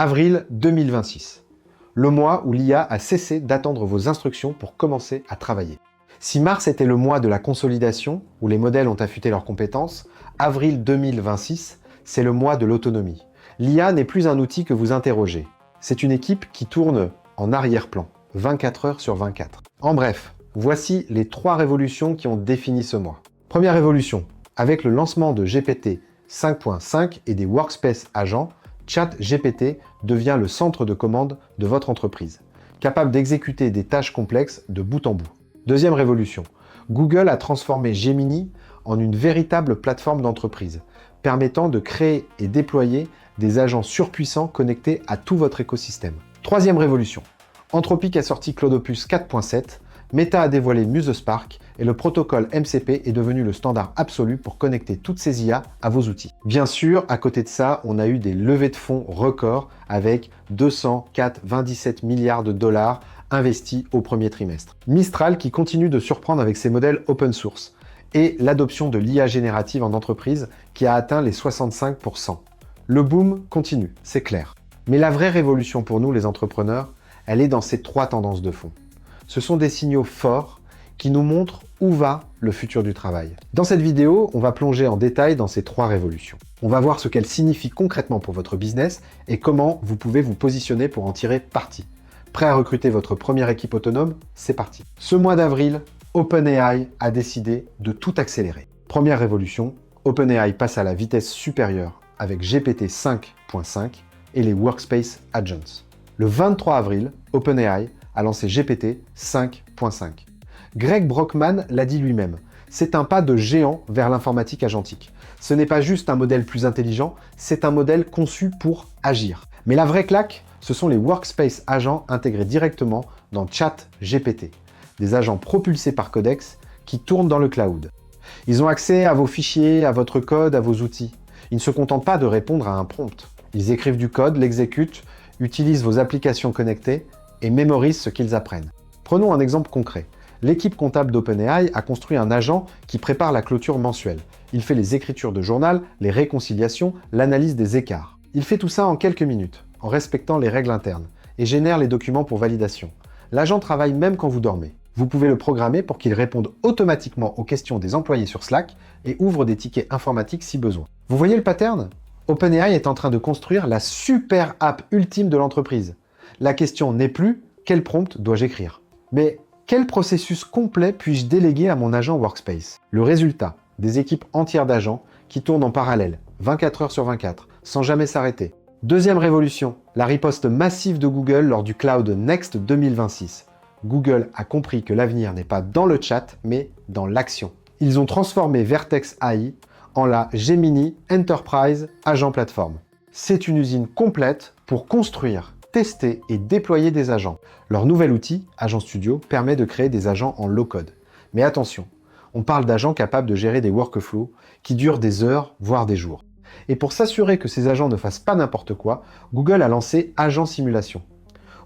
Avril 2026. Le mois où l'IA a cessé d'attendre vos instructions pour commencer à travailler. Si mars était le mois de la consolidation, où les modèles ont affûté leurs compétences, avril 2026, c'est le mois de l'autonomie. L'IA n'est plus un outil que vous interrogez. C'est une équipe qui tourne en arrière-plan, 24 heures sur 24. En bref, voici les 3 révolutions qui ont défini ce mois. Première révolution, avec le lancement de GPT 5.5 et des workspace agents, ChatGPT devient le centre de commande de votre entreprise, capable d'exécuter des tâches complexes de bout en bout. Deuxième révolution, Google a transformé Gemini en une véritable plateforme d'entreprise, permettant de créer et déployer des agents surpuissants connectés à tout votre écosystème. Troisième révolution, Anthropic a sorti Claudeopus 4.7, Meta a dévoilé MuseSpark et le protocole MCP est devenu le standard absolu pour connecter toutes ces IA à vos outils. Bien sûr, à côté de ça, on a eu des levées de fonds records avec 204,27 milliards de dollars investis au premier trimestre. Mistral qui continue de surprendre avec ses modèles open source et l'adoption de l'IA générative en entreprise qui a atteint les 65%. Le boom continue, c'est clair. Mais la vraie révolution pour nous, les entrepreneurs, elle est dans ces 3 tendances de fond. Ce sont des signaux forts qui nous montrent où va le futur du travail. Dans cette vidéo, on va plonger en détail dans ces 3 révolutions. On va voir ce qu'elles signifient concrètement pour votre business et comment vous pouvez vous positionner pour en tirer parti. Prêt à recruter votre première équipe autonome? C'est parti. Ce mois d'avril, OpenAI a décidé de tout accélérer. Première révolution, OpenAI passe à la vitesse supérieure avec GPT 5.5 et les Workspace Agents. Le 23 avril, OpenAI a lancé GPT 5.5. Greg Brockman l'a dit lui-même, c'est un pas de géant vers l'informatique agentique. Ce n'est pas juste un modèle plus intelligent, c'est un modèle conçu pour agir. Mais la vraie claque, ce sont les Workspace Agents intégrés directement dans ChatGPT, des agents propulsés par Codex qui tournent dans le cloud. Ils ont accès à vos fichiers, à votre code, à vos outils. Ils ne se contentent pas de répondre à un prompt. Ils écrivent du code, l'exécutent, utilisent vos applications connectées et mémorisent ce qu'ils apprennent. Prenons un exemple concret. L'équipe comptable d'OpenAI a construit un agent qui prépare la clôture mensuelle. Il fait les écritures de journal, les réconciliations, l'analyse des écarts. Il fait tout ça en quelques minutes, en respectant les règles internes, et génère les documents pour validation. L'agent travaille même quand vous dormez. Vous pouvez le programmer pour qu'il réponde automatiquement aux questions des employés sur Slack et ouvre des tickets informatiques si besoin. Vous voyez le pattern? OpenAI est en train de construire la super app ultime de l'entreprise. La question n'est plus « quel prompt dois-je écrire ?» mais « quel processus complet puis-je déléguer à mon agent Workspace ?» Le résultat, des équipes entières d'agents qui tournent en parallèle, 24 heures sur 24, sans jamais s'arrêter. Deuxième révolution, la riposte massive de Google lors du Cloud Next 2026. Google a compris que l'avenir n'est pas dans le chat, mais dans l'action. Ils ont transformé Vertex AI en la Gemini Enterprise Agent Platform. C'est une usine complète pour construire, tester et déployer des agents. Leur nouvel outil, Agent Studio, permet de créer des agents en low-code. Mais attention, on parle d'agents capables de gérer des workflows qui durent des heures, voire des jours. Et pour s'assurer que ces agents ne fassent pas n'importe quoi, Google a lancé Agent Simulation.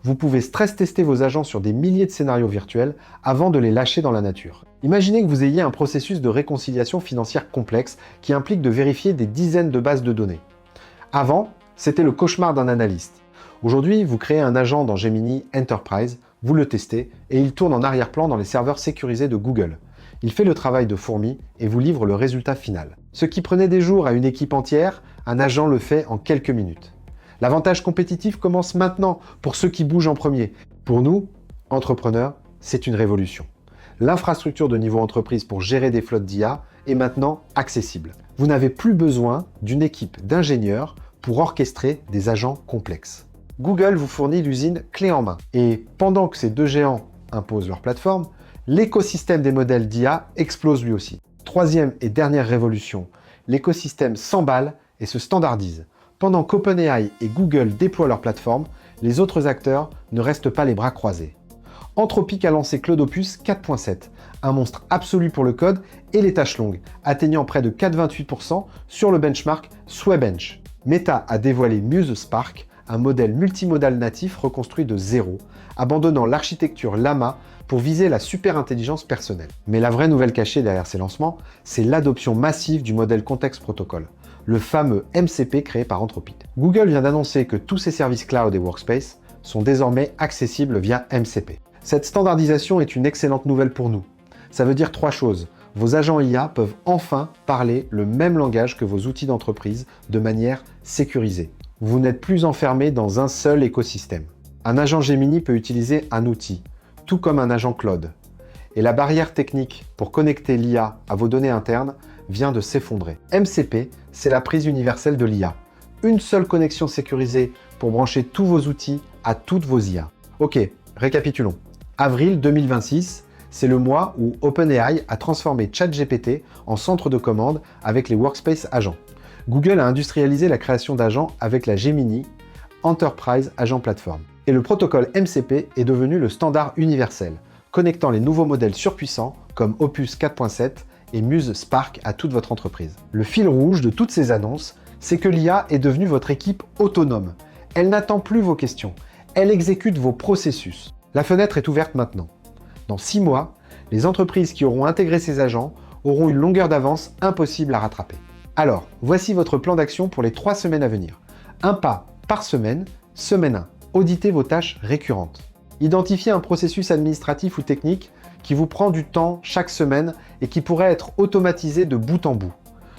Vous pouvez stress-tester vos agents sur des milliers de scénarios virtuels avant de les lâcher dans la nature. Imaginez que vous ayez un processus de réconciliation financière complexe qui implique de vérifier des dizaines de bases de données. Avant, c'était le cauchemar d'un analyste. Aujourd'hui, vous créez un agent dans Gemini Enterprise, vous le testez et il tourne en arrière-plan dans les serveurs sécurisés de Google. Il fait le travail de fourmi et vous livre le résultat final. Ce qui prenait des jours à une équipe entière, un agent le fait en quelques minutes. L'avantage compétitif commence maintenant pour ceux qui bougent en premier. Pour nous, entrepreneurs, c'est une révolution. L'infrastructure de niveau entreprise pour gérer des flottes d'IA est maintenant accessible. Vous n'avez plus besoin d'une équipe d'ingénieurs pour orchestrer des agents complexes. Google vous fournit l'usine clé en main. Et pendant que ces 2 géants imposent leur plateforme, l'écosystème des modèles d'IA explose lui aussi. Troisième et dernière révolution, l'écosystème s'emballe et se standardise. Pendant qu'OpenAI et Google déploient leur plateforme, les autres acteurs ne restent pas les bras croisés. Anthropic a lancé Claudeopus 4.7, un monstre absolu pour le code et les tâches longues, atteignant près de 4,28% sur le benchmark Swebench. Meta a dévoilé MuseSpark, un modèle multimodal natif reconstruit de zéro, abandonnant l'architecture Llama pour viser la superintelligence personnelle. Mais la vraie nouvelle cachée derrière ces lancements, c'est l'adoption massive du modèle Context Protocol. le fameux MCP créé par Anthropic. Google vient d'annoncer que tous ses services cloud et workspace sont désormais accessibles via MCP. Cette standardisation est une excellente nouvelle pour nous. Ça veut dire 3 choses. Vos agents IA peuvent enfin parler le même langage que vos outils d'entreprise de manière sécurisée. Vous n'êtes plus enfermé dans un seul écosystème. Un agent Gemini peut utiliser un outil, tout comme un agent Claude. Et la barrière technique pour connecter l'IA à vos données internes vient de s'effondrer. MCP, c'est la prise universelle de l'IA. Une seule connexion sécurisée pour brancher tous vos outils à toutes vos IA. Ok, récapitulons. Avril 2026, c'est le mois où OpenAI a transformé ChatGPT en centre de commande avec les Workspace agents. Google a industrialisé la création d'agents avec la Gemini Enterprise Agent Platform. Et le protocole MCP est devenu le standard universel, connectant les nouveaux modèles surpuissants comme Opus 4.7 et Muse Spark à toute votre entreprise. Le fil rouge de toutes ces annonces, c'est que l'IA est devenue votre équipe autonome. Elle n'attend plus vos questions, elle exécute vos processus. La fenêtre est ouverte maintenant. Dans 6 mois, les entreprises qui auront intégré ces agents auront une longueur d'avance impossible à rattraper. Alors, voici votre plan d'action pour les 3 semaines à venir. Un pas par semaine, semaine 1. Auditez vos tâches récurrentes. Identifiez un processus administratif ou technique qui vous prend du temps chaque semaine et qui pourrait être automatisé de bout en bout.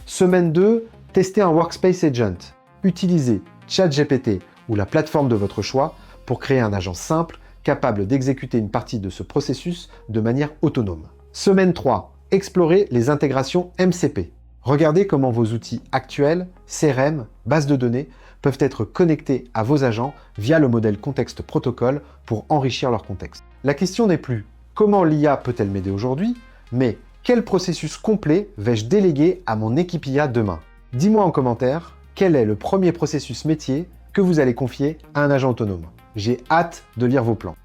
Semaine 2, testez un Workspace Agent. Utilisez ChatGPT ou la plateforme de votre choix pour créer un agent simple capable d'exécuter une partie de ce processus de manière autonome. Semaine 3, explorez les intégrations MCP. Regardez comment vos outils actuels, CRM, bases de données, peuvent être connectés à vos agents via le modèle contexte protocole pour enrichir leur contexte. La question n'est plus comment l'IA peut-elle m'aider aujourd'hui, mais quel processus complet vais-je déléguer à mon équipe IA demain? Dis-moi en commentaire quel est le premier processus métier que vous allez confier à un agent autonome. J'ai hâte de lire vos plans.